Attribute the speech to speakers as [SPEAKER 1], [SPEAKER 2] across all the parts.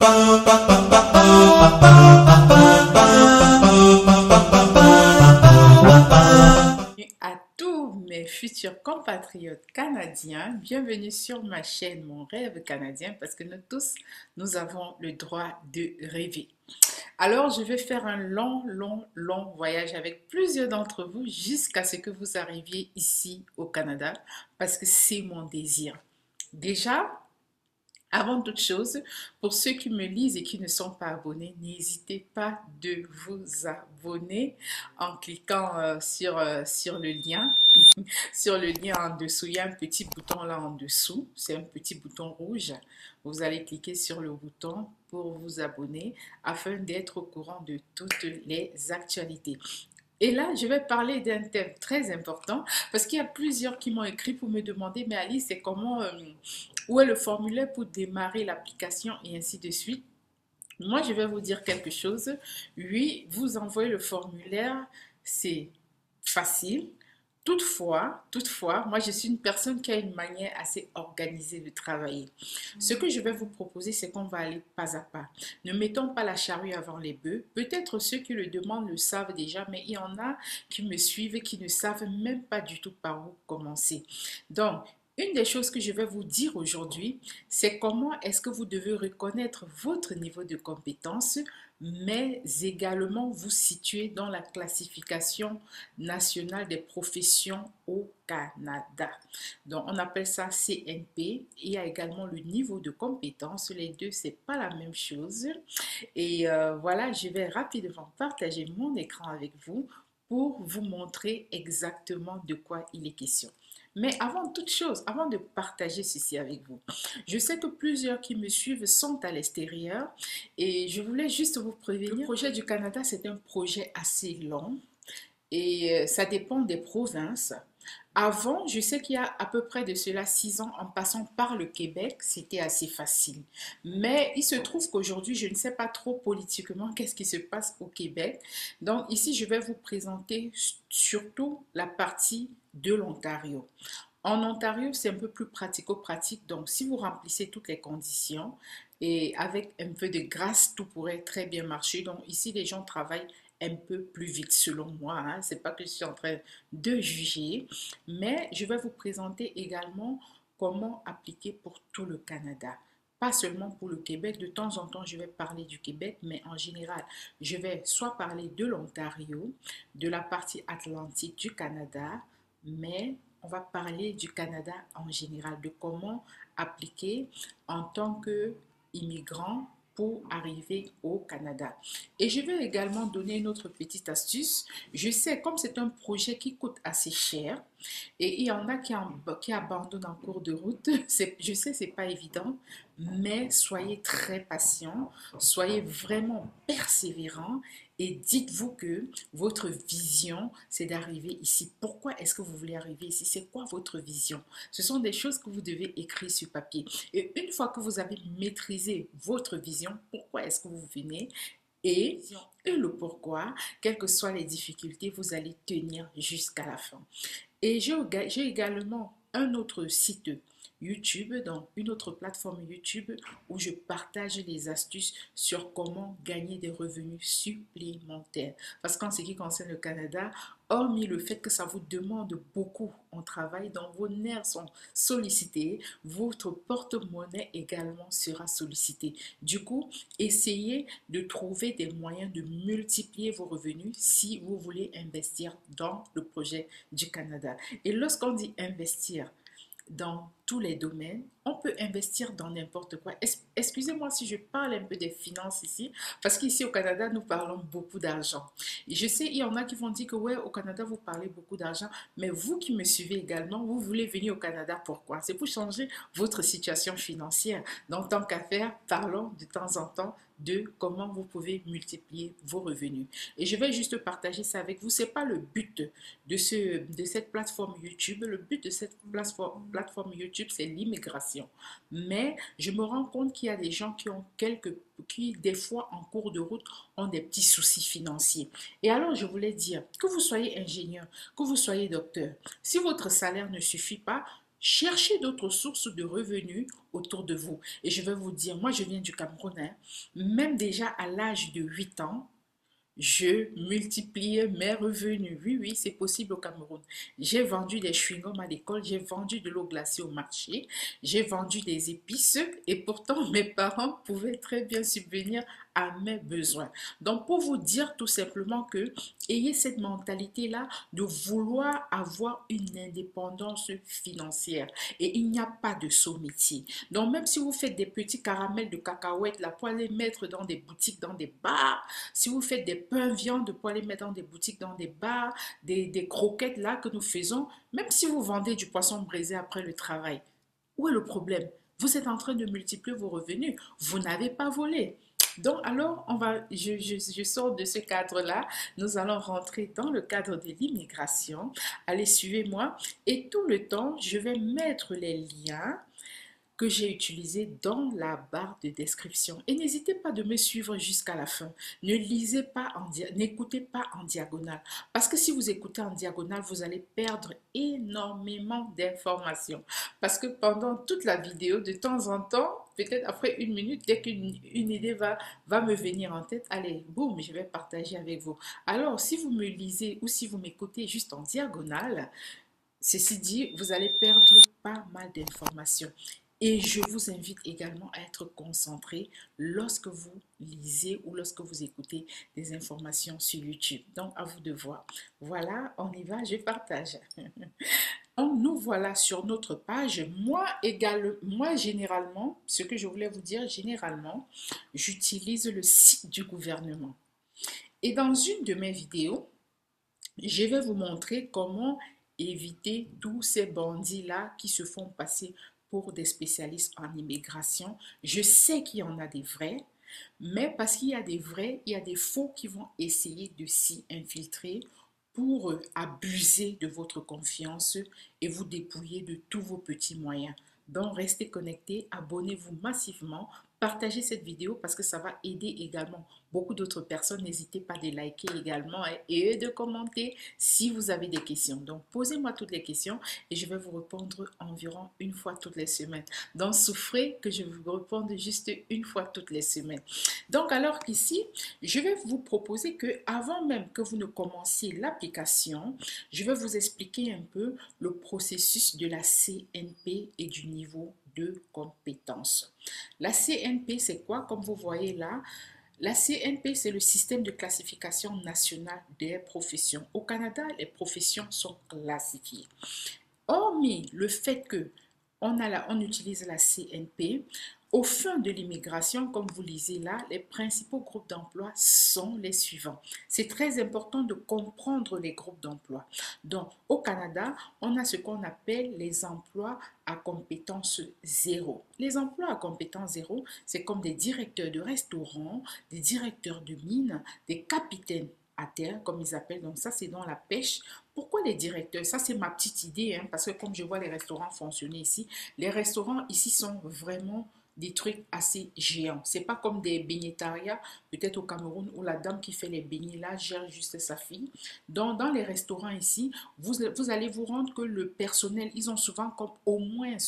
[SPEAKER 1] À tous mes futurs compatriotes canadiens, bienvenue sur ma chaîne Mon Rêve Canadien, parce que nous tous, nous avons le droit de rêver. Alors, je vais faire un long voyage avec plusieurs d'entre vous jusqu'à ce que vous arriviez ici au Canada, parce que c'est mon désir. Déjà, avant toute chose, pour ceux qui me lisent et qui ne sont pas abonnés, n'hésitez pas de vous abonner en cliquant sur le lien. Sur le lien en dessous, il y a un petit bouton là en dessous. C'est un petit bouton rouge. Vous allez cliquer sur le bouton pour vous abonner afin d'être au courant de toutes les actualités. Et là, je vais parler d'un thème très important parce qu'il y a plusieurs qui m'ont écrit pour me demander, mais Alice, c'est comment, où est le formulaire pour démarrer l'application et ainsi de suite. Moi, je vais vous dire quelque chose. Oui, vous envoyez le formulaire, c'est facile. Toutefois, moi je suis une personne qui a une manière assez organisée de travailler. Ce que je vais vous proposer, c'est qu'on va aller pas à pas. Ne mettons pas la charrue avant les bœufs. Peut-être ceux qui le demandent le savent déjà, mais il y en a qui me suivent et qui ne savent même pas du tout par où commencer. Donc, une des choses que je vais vous dire aujourd'hui, c'est comment est-ce que vous devez reconnaître votre niveau de compétence, mais également vous situer dans la classification nationale des professions au Canada. Donc, on appelle ça CNP. Il y a également le niveau de compétence. Les deux, c'est pas la même chose. Et voilà, je vais rapidement partager mon écran avec vous pour vous montrer exactement de quoi il est question. Mais avant toute chose, avant de partager ceci avec vous, je sais que plusieurs qui me suivent sont à l'extérieur et je voulais juste vous prévenir. Le projet du Canada, c'est un projet assez long et ça dépend des provinces. Avant, je sais qu'il y a à peu près de cela 6 ans, en passant par le Québec, c'était assez facile. Mais il se trouve qu'aujourd'hui, je ne sais pas trop politiquement qu'est-ce qui se passe au Québec. Donc ici, je vais vous présenter surtout la partie de l'Ontario. En Ontario, c'est un peu plus pratico-pratique. Donc, si vous remplissez toutes les conditions et avec un peu de grâce, tout pourrait très bien marcher. Donc, ici, les gens travaillent un peu plus vite selon moi. Hein. C'est pas que je suis en train de juger, mais je vais vous présenter également comment appliquer pour tout le Canada. Pas seulement pour le Québec, de temps en temps je vais parler du Québec, mais en général je vais soit parler de l'Ontario, de la partie atlantique du Canada, mais on va parler du Canada en général, de comment appliquer en tant qu'immigrant pour arriver au Canada. Et je vais également donner une autre petite astuce. Je sais, comme c'est un projet qui coûte assez cher, et il y en a qui abandonnent en cours de route, je sais, c'est pas évident, mais soyez très patient, soyez vraiment persévérant et dites-vous que votre vision, c'est d'arriver ici. Pourquoi est-ce que vous voulez arriver ici? C'est quoi votre vision? Ce sont des choses que vous devez écrire sur papier. Et une fois que vous avez maîtrisé votre vision, pourquoi est-ce que vous venez? Et le pourquoi, quelles que soient les difficultés, vous allez tenir jusqu'à la fin. Et j'ai également un autre site YouTube, donc une autre plateforme YouTube où je partage les astuces sur comment gagner des revenus supplémentaires. Parce qu'en ce qui concerne le Canada, hormis le fait que ça vous demande beaucoup en travail, donc vos nerfs sont sollicités, votre porte-monnaie également sera sollicité. Du coup, essayez de trouver des moyens de multiplier vos revenus si vous voulez investir dans le projet du Canada. Et lorsqu'on dit investir dans tous les domaines, on peut investir dans n'importe quoi. Excusez-moi si je parle un peu des finances ici, parce qu'ici au Canada, nous parlons beaucoup d'argent. Et je sais, il y en a qui vont dire que ouais, au Canada, vous parlez beaucoup d'argent, mais vous qui me suivez également, vous voulez venir au Canada, pourquoi? C'est pour changer votre situation financière. Donc, tant qu'à faire, parlons de temps en temps de comment vous pouvez multiplier vos revenus. Et je vais juste partager ça avec vous. Ce n'est pas le but de cette plateforme YouTube. Le but de cette plateforme YouTube, c'est l'immigration. Mais je me rends compte qu'il y a des gens qui, des fois, en cours de route, ont des petits soucis financiers. Et alors, je voulais dire, que vous soyez ingénieur, que vous soyez docteur, si votre salaire ne suffit pas, Cherchez d'autres sources de revenus autour de vous. Et je vais vous dire, moi je viens du Cameroun, hein. Même déjà à l'âge de 8 ans, je multiplie mes revenus. Oui, oui, c'est possible au Cameroun. J'ai vendu des chewing-gums à l'école, j'ai vendu de l'eau glacée au marché, j'ai vendu des épices et pourtant mes parents pouvaient très bien subvenir à mes besoins. Donc, pour vous dire tout simplement que ayez cette mentalité-là de vouloir avoir une indépendance financière et il n'y a pas de saut-métier. Donc, même si vous faites des petits caramels de cacahuètes là pour aller mettre dans des boutiques, dans des bars, si vous faites des pains viande pour aller mettre dans des boutiques, dans des bars, des croquettes là que nous faisons, même si vous vendez du poisson braisé après le travail, où est le problème? Vous êtes en train de multiplier vos revenus. Vous n'avez pas volé. Donc, alors, je sors de ce cadre-là. Nous allons rentrer dans le cadre de l'immigration. Allez, suivez-moi. Et tout le temps, je vais mettre les liens que j'ai utilisé dans la barre de description. Et n'hésitez pas de me suivre jusqu'à la fin. Ne lisez pas n'écoutez pas en diagonale. Parce que si vous écoutez en diagonale, vous allez perdre énormément d'informations. Parce que pendant toute la vidéo, de temps en temps, peut-être après une minute, dès qu'une idée va me venir en tête, allez, boum, je vais partager avec vous. Alors, si vous me lisez ou si vous m'écoutez juste en diagonale, ceci dit, vous allez perdre pas mal d'informations. Et je vous invite également à être concentré lorsque vous lisez ou lorsque vous écoutez des informations sur YouTube. Donc, à vous de voir. Voilà, on y va, je partage. Donc, nous voilà sur notre page. Moi, généralement, ce que je voulais vous dire, généralement, j'utilise le site du gouvernement. Et dans une de mes vidéos, je vais vous montrer comment éviter tous ces bandits-là qui se font passer pour des spécialistes en immigration. Je sais qu'il y en a des vrais, mais parce qu'il y a des vrais, il y a des faux qui vont essayer de s'y infiltrer pour abuser de votre confiance et vous dépouiller de tous vos petits moyens. Donc, restez connectés, abonnez-vous massivement, partagez cette vidéo parce que ça va aider également beaucoup d'autres personnes. N'hésitez pas de liker également et de commenter si vous avez des questions. Donc, posez-moi toutes les questions et je vais vous répondre environ une fois toutes les semaines. Donc, souffrez que je vous réponde juste une fois toutes les semaines. Donc, alors qu'ici, je vais vous proposer que avant même que vous ne commenciez l'application, je vais vous expliquer un peu le processus de la CNP et du niveau de compétence. La CNP, c'est quoi? Comme vous voyez là, la CNP, c'est le système de classification nationale des professions. Au Canada, les professions sont classifiées. Hormis le fait que on utilise la CNP, au fin de l'immigration, comme vous lisez là, les principaux groupes d'emploi sont les suivants. C'est très important de comprendre les groupes d'emploi. Donc, au Canada, on a ce qu'on appelle les emplois à compétence zéro. Les emplois à compétence zéro, c'est comme des directeurs de restaurants, des directeurs de mines, des capitaines à terre, comme ils appellent. Donc ça, c'est dans la pêche. Pourquoi les directeurs? Ça, c'est ma petite idée, hein, parce que comme je vois les restaurants fonctionner ici, les restaurants ici sont vraiment des trucs assez géants. C'est pas comme des beignetarias, peut-être au Cameroun, où la dame qui fait les beignets là gère juste sa fille. Dans les restaurants ici, vous allez vous rendre que le personnel, ils ont souvent comme au moins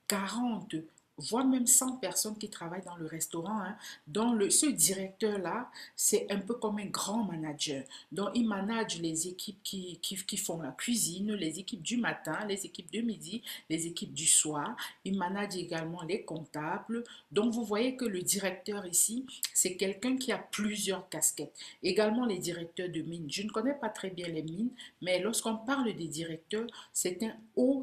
[SPEAKER 1] 40 voire même 100 personnes qui travaillent dans le restaurant, hein. Donc, ce directeur-là, c'est un peu comme un grand manager. Donc, il manage les équipes qui font la cuisine, les équipes du matin, les équipes de midi, les équipes du soir. Il manage également les comptables. Donc, vous voyez que le directeur ici, c'est quelqu'un qui a plusieurs casquettes. Également, les directeurs de mines. Je ne connais pas très bien les mines, mais lorsqu'on parle des directeurs, c'est un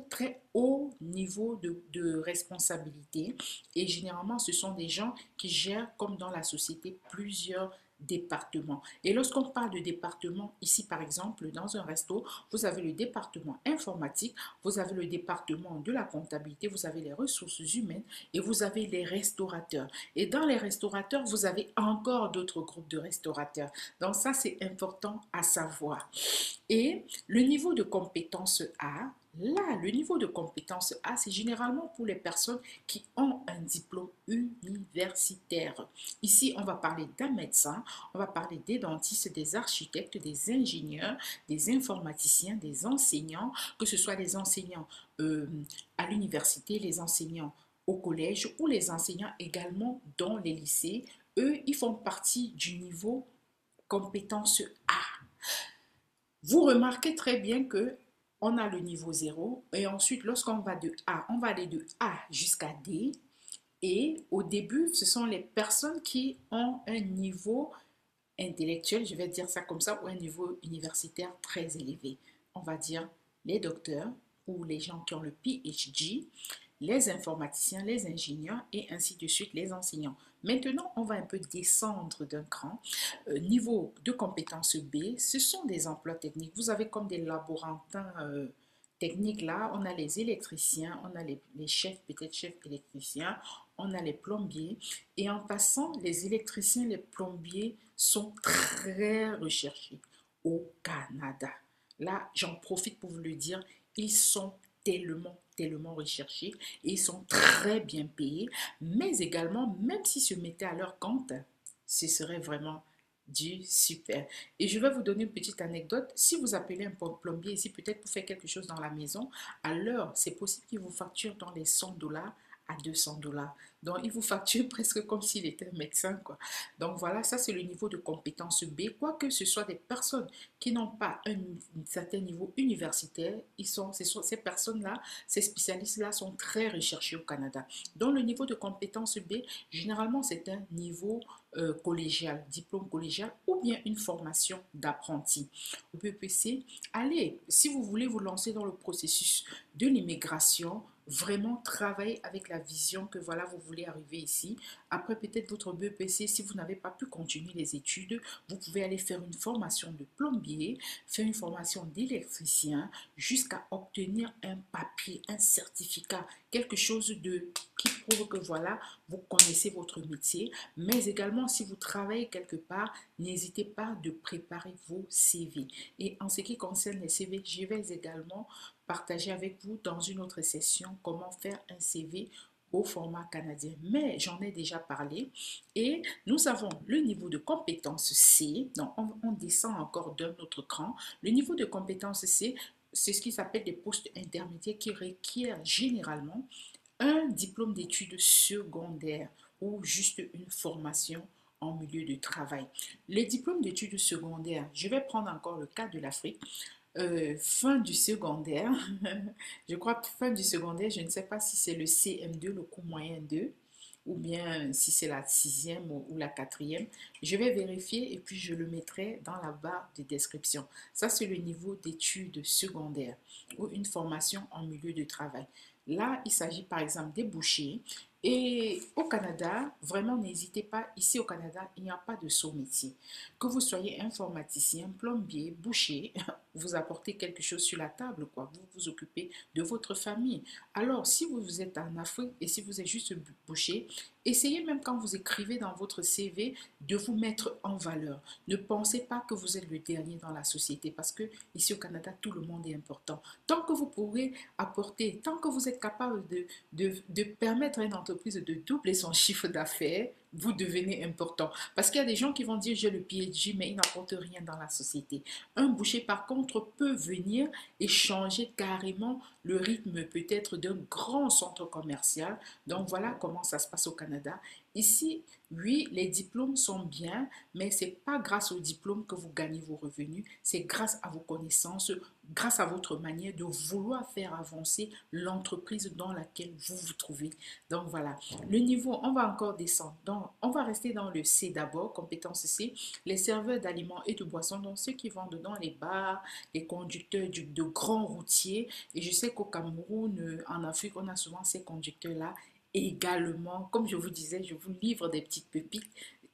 [SPEAKER 1] très haut niveau de responsabilité et généralement ce sont des gens qui gèrent comme dans la société plusieurs départements. Et lorsqu'on parle de département, ici par exemple dans un resto, vous avez le département informatique, vous avez le département de la comptabilité, vous avez les ressources humaines et vous avez les restaurateurs. Et dans les restaurateurs, vous avez encore d'autres groupes de restaurateurs. Donc ça, c'est important à savoir. Et le niveau de compétence A, Là, le niveau de compétence A, c'est généralement pour les personnes qui ont un diplôme universitaire. Ici, on va parler d'un médecin, on va parler des dentistes, des architectes, des ingénieurs, des informaticiens, des enseignants, que ce soit les enseignants euh, à l'université, les enseignants au collège ou les enseignants également dans les lycées. Eux, ils font partie du niveau compétence A. Vous remarquez très bien que on a le niveau 0 et ensuite lorsqu'on va de A, on va aller de A jusqu'à D et au début, ce sont les personnes qui ont un niveau intellectuel, je vais dire ça comme ça, ou un niveau universitaire très élevé. On va dire les docteurs ou les gens qui ont le PhD, les informaticiens, les ingénieurs et ainsi de suite les enseignants. Maintenant, on va un peu descendre d'un cran. Niveau de compétence B, ce sont des emplois techniques. Vous avez comme des laborantins techniques là, on a les électriciens, on a les chefs, peut-être chefs électriciens, on a les plombiers. Et en passant, les électriciens, les plombiers sont très recherchés au Canada. Là, j'en profite pour vous le dire, ils sont tellement recherchés et ils sont très bien payés, mais également, même s'ils se mettaient à leur compte, ce serait vraiment du super. Et je vais vous donner une petite anecdote. Si vous appelez un plombier ici, peut-être pour faire quelque chose dans la maison, alors c'est possible qu'il vous facture dans les 100 $ à 200 $. Donc, il vous facture presque comme s'il était un médecin, quoi. Donc, voilà, ça, c'est le niveau de compétence B. Quoique ce soit des personnes qui n'ont pas un certain niveau universitaire, ces personnes-là, ces spécialistes-là sont très recherchés au Canada. Donc, le niveau de compétence B, généralement, c'est un niveau collégial, diplôme collégial ou bien une formation d'apprenti. Au BPC, allez, si vous voulez vous lancer dans le processus de l'immigration, vraiment travailler avec la vision que voilà, vous voulez arriver ici. Après peut-être votre BEPC, si vous n'avez pas pu continuer les études, vous pouvez aller faire une formation de plombier, faire une formation d'électricien, jusqu'à obtenir un papier, un certificat, quelque chose qui prouve que voilà, vous connaissez votre métier. Mais également, si vous travaillez quelque part, n'hésitez pas de préparer vos CV. Et en ce qui concerne les CV, je vais également partager avec vous dans une autre session comment faire un CV au format canadien. Mais j'en ai déjà parlé et nous avons le niveau de compétence C. Donc, on descend encore d'un autre cran. Le niveau de compétence C, c'est ce qui s'appelle des postes intermédiaires qui requièrent généralement un diplôme d'études secondaires ou juste une formation en milieu de travail. Les diplômes d'études secondaires, je vais prendre encore le cas de l'Afrique. Fin du secondaire, je crois que fin du secondaire, je ne sais pas si c'est le CM2, le cours moyen 2, ou bien si c'est la sixième ou la quatrième. Je vais vérifier et puis je le mettrai dans la barre de description. Ça, c'est le niveau d'études secondaires ou une formation en milieu de travail. Là, il s'agit par exemple des bouchers. Et au Canada, vraiment, n'hésitez pas, ici au Canada, il n'y a pas de saut métier. Que vous soyez informaticien, plombier, boucher, vous apportez quelque chose sur la table, quoi. Vous vous occupez de votre famille. Alors, si vous êtes en Afrique et si vous êtes juste boucher, essayez même quand vous écrivez dans votre CV de vous mettre en valeur. Ne pensez pas que vous êtes le dernier dans la société parce que ici au Canada, tout le monde est important. Tant que vous pourrez apporter, tant que vous êtes capable de permettre à une entreprise de doubler son chiffre d'affaires, vous devenez important. Parce qu'il y a des gens qui vont dire j'ai le PhD, mais ils n'apportent rien dans la société. Un boucher, par contre, peut venir et changer carrément le rythme peut-être d'un grand centre commercial. Donc voilà comment ça se passe au Canada. Ici, oui, les diplômes sont bien, mais ce n'est pas grâce aux diplômes que vous gagnez vos revenus, c'est grâce à vos connaissances, grâce à votre manière de vouloir faire avancer l'entreprise dans laquelle vous vous trouvez. Donc voilà, le niveau, on va encore descendre. Donc, on va rester dans le C d'abord, compétence C, les serveurs d'aliments et de boissons, donc ceux qui vendent dans les bars, les conducteurs de grands routiers. Et je sais qu'au Cameroun, en Afrique, on a souvent ces conducteurs-là également. Comme je vous disais, je vous livre des petites pépites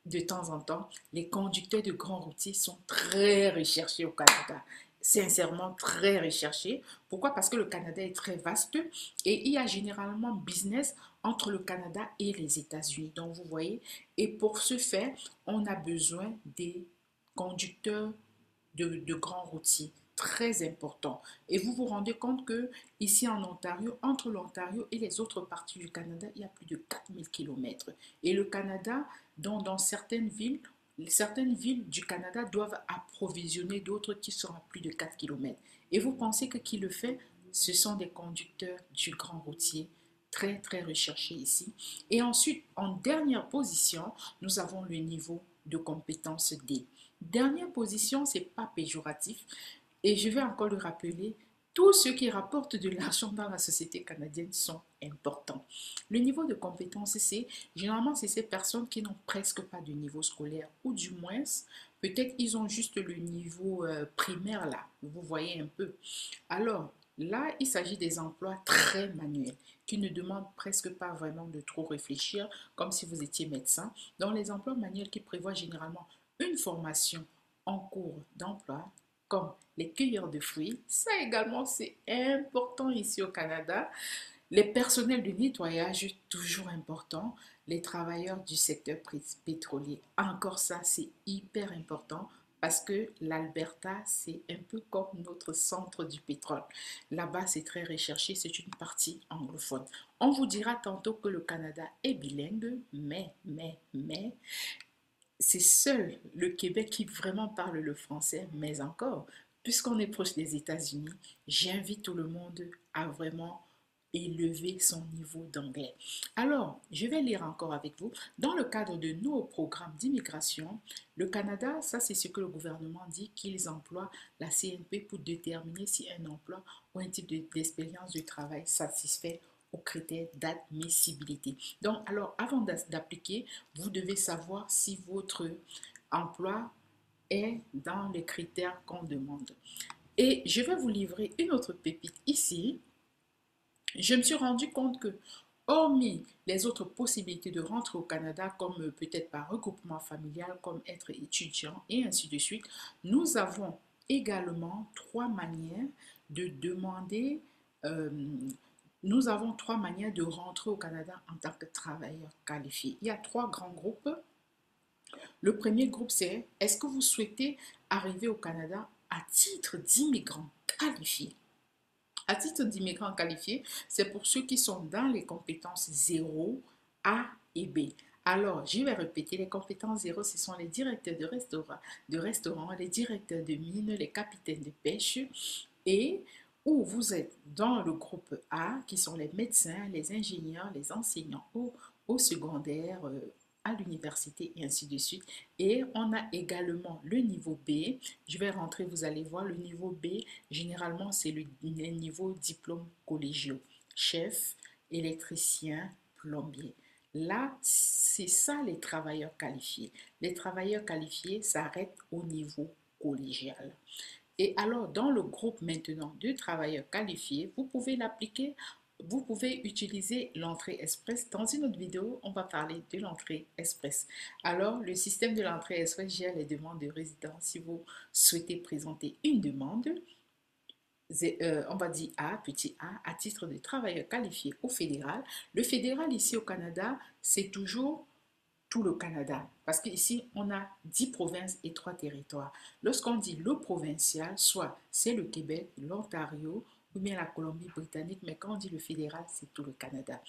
[SPEAKER 1] de temps en temps. Les conducteurs de grands routiers sont très recherchés au Canada. Sincèrement très recherchés. Pourquoi? Parce que le Canada est très vaste et il y a généralement business entre le Canada et les États-Unis. Donc, vous voyez, et pour ce faire, on a besoin des conducteurs de grands routiers très important. Et vous vous rendez compte que ici en Ontario, entre l'Ontario et les autres parties du Canada, il y a plus de 4000 km. Et le Canada, dans certaines villes du Canada doivent approvisionner d'autres qui sont à plus de 4 km. Et vous pensez que qui le fait? Ce sont des conducteurs du grand routier très très recherchés ici. Et ensuite, en dernière position, nous avons le niveau de compétence D. Dernière position, c'est pas péjoratif. Et je vais encore le rappeler, tous ceux qui rapportent de l'argent dans la société canadienne sont importants. Le niveau de compétence, généralement, c'est ces personnes qui n'ont presque pas de niveau scolaire, ou du moins, peut-être ils ont juste le niveau primaire là, vous voyez un peu. Alors, là, il s'agit des emplois très manuels qui ne demandent presque pas vraiment de trop réfléchir, comme si vous étiez médecin. Donc, les emplois manuels qui prévoient généralement une formation en cours d'emploi, comme les cueilleurs de fruits. Ça également, c'est important ici au Canada. Les personnels de nettoyage, toujours important. Les travailleurs du secteur pétrolier, encore ça, c'est hyper important parce que l'Alberta, c'est un peu comme notre centre du pétrole. Là-bas, c'est très recherché, c'est une partie anglophone. On vous dira tantôt que le Canada est bilingue, mais, c'est seul le Québec qui vraiment parle le français, mais encore, puisqu'on est proche des États-Unis, j'invite tout le monde à vraiment élever son niveau d'anglais. Alors, je vais lire encore avec vous. Dans le cadre de nos programmes d'immigration, le Canada, ça c'est ce que le gouvernement dit, qu'ils emploient la CNP pour déterminer si un emploi ou un type d'expérience de travail satisfait aux critères d'admissibilité. Donc, alors, avant d'appliquer, vous devez savoir si votre emploi est dans les critères qu'on demande. Et je vais vous livrer une autre pépite ici. Je me suis rendu compte que, hormis les autres possibilités de rentrer au Canada, comme peut-être par regroupement familial, comme être étudiant et ainsi de suite, nous avons également trois manières de demander, euh, nous avons trois manières de rentrer au Canada en tant que travailleur qualifié. Il y a trois grands groupes. Le premier groupe, c'est est-ce que vous souhaitez arriver au Canada à titre d'immigrant qualifié? À titre d'immigrant qualifié, c'est pour ceux qui sont dans les compétences 0, A et B. Alors, je vais répéter, les compétences 0, ce sont les directeurs de restaurants, les directeurs de mines, les capitaines de pêche, et où vous êtes dans le groupe A, qui sont les médecins, les ingénieurs, les enseignants au secondaire, à l'université et ainsi de suite. Et on a également le niveau B. Je vais rentrer, vous allez voir, le niveau B, généralement, c'est le niveau diplôme collégiaux. Chef, électricien, plombier. Là, c'est ça les travailleurs qualifiés. Les travailleurs qualifiés s'arrêtent au niveau collégial. Et alors, dans le groupe maintenant de travailleurs qualifiés, vous pouvez l'appliquer, vous pouvez utiliser l'entrée express. Dans une autre vidéo, on va parler de l'entrée express. Alors, le système de l'entrée express gère les demandes de résidence. Si vous souhaitez présenter une demande, on va dire A, petit a, à titre de travailleur qualifié au fédéral. Le fédéral ici au Canada, c'est toujours tout le Canada. Parce qu'ici, on a 10 provinces et 3 territoires. Lorsqu'on dit le provincial, soit c'est le Québec, l'Ontario ou bien la Colombie-Britannique, mais quand on dit le fédéral, c'est tout le Canada.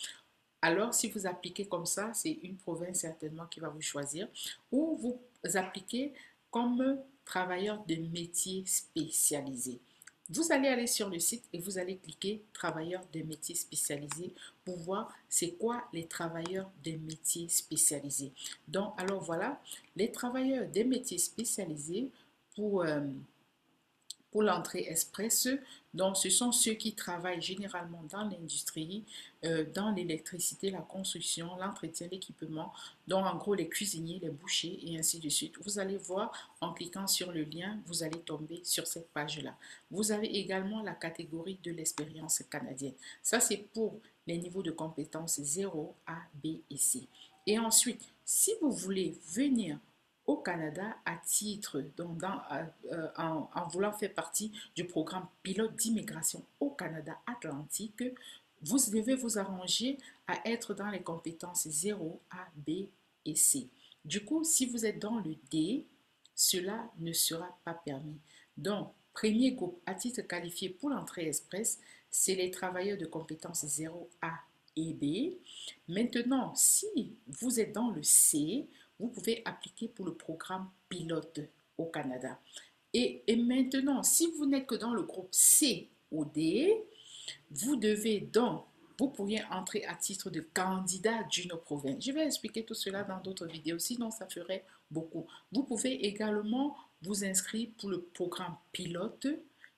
[SPEAKER 1] Alors, si vous appliquez comme ça, c'est une province certainement qui va vous choisir. Ou vous appliquez comme travailleur de métier spécialisé. Vous allez aller sur le site et vous allez cliquer travailleurs de métiers spécialisés pour voir c'est quoi les travailleurs des métiers spécialisés. Donc, alors voilà, les travailleurs des métiers spécialisés pour l'entrée express. Donc, ce sont ceux qui travaillent généralement dans l'industrie, dans l'électricité, la construction, l'entretien, l'équipement. Donc, en gros, les cuisiniers, les bouchers et ainsi de suite. Vous allez voir, en cliquant sur le lien, vous allez tomber sur cette page-là. Vous avez également la catégorie de l'expérience canadienne. Ça, c'est pour les niveaux de compétences 0, A, B et C. Et ensuite, si vous voulez venir au Canada à titre, en voulant faire partie du programme pilote d'immigration au Canada Atlantique, vous devez vous arranger à être dans les compétences 0, A, B et C. Du coup, si vous êtes dans le D, cela ne sera pas permis. Donc, Premier groupe à titre qualifié pour l'entrée express, c'est les travailleurs de compétences 0A et B. Maintenant, si vous êtes dans le C, vous pouvez appliquer pour le programme pilote au Canada. Et maintenant, si vous n'êtes que dans le groupe C ou D, vous pourriez entrer à titre de candidat d'une province. Je vais expliquer tout cela dans d'autres vidéos, sinon ça ferait beaucoup. Vous pouvez également vous inscrire pour le programme pilote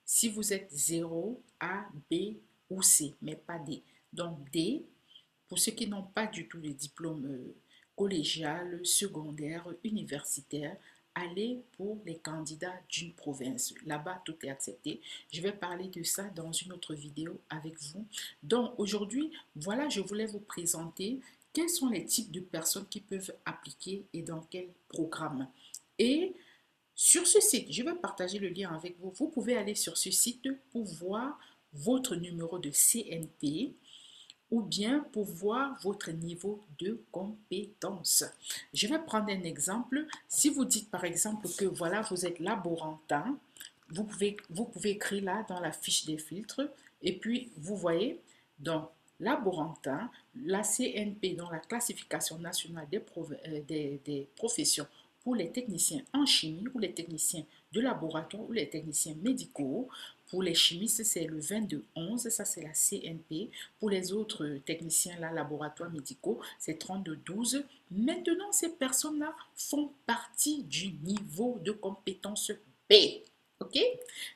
[SPEAKER 1] si vous êtes 0, A, B ou C, mais pas D. Donc D, pour ceux qui n'ont pas du tout de diplôme collégial, secondaire, universitaire, allez pour les candidats d'une province. Là-bas, tout est accepté. Je vais parler de ça dans une autre vidéo avec vous. Donc aujourd'hui, voilà, je voulais vous présenter quels sont les types de personnes qui peuvent appliquer et dans quel programme. Et sur ce site, je vais partager le lien avec vous. Vous pouvez aller sur ce site pour voir votre numéro de CNP ou bien pour voir votre niveau de compétence. Je vais prendre un exemple. Si vous dites par exemple que voilà, vous êtes laborantin, vous pouvez écrire là dans la fiche des filtres et puis vous voyez donc laborantin, la CNP, dans la classification nationale des professions pour les techniciens en chimie ou les techniciens de laboratoire ou les techniciens médicaux. Pour les chimistes, c'est le 2211, ça c'est la CNP. Pour les autres techniciens, là, laboratoires médicaux, c'est 3212. Maintenant, ces personnes-là font partie du niveau de compétence B. OK?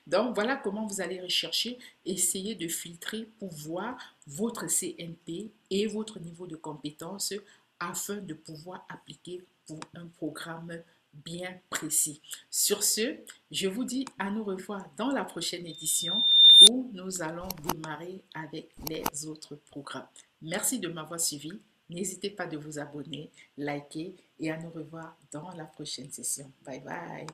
[SPEAKER 1] Donc, voilà comment vous allez rechercher, essayer de filtrer pour voir votre CNP et votre niveau de compétence afin de pouvoir appliquer pour un programme bien précis. Sur ce, je vous dis à nous revoir dans la prochaine édition où nous allons démarrer avec les autres programmes. Merci de m'avoir suivi. N'hésitez pas de vous abonner, liker et à nous revoir dans la prochaine session. Bye bye.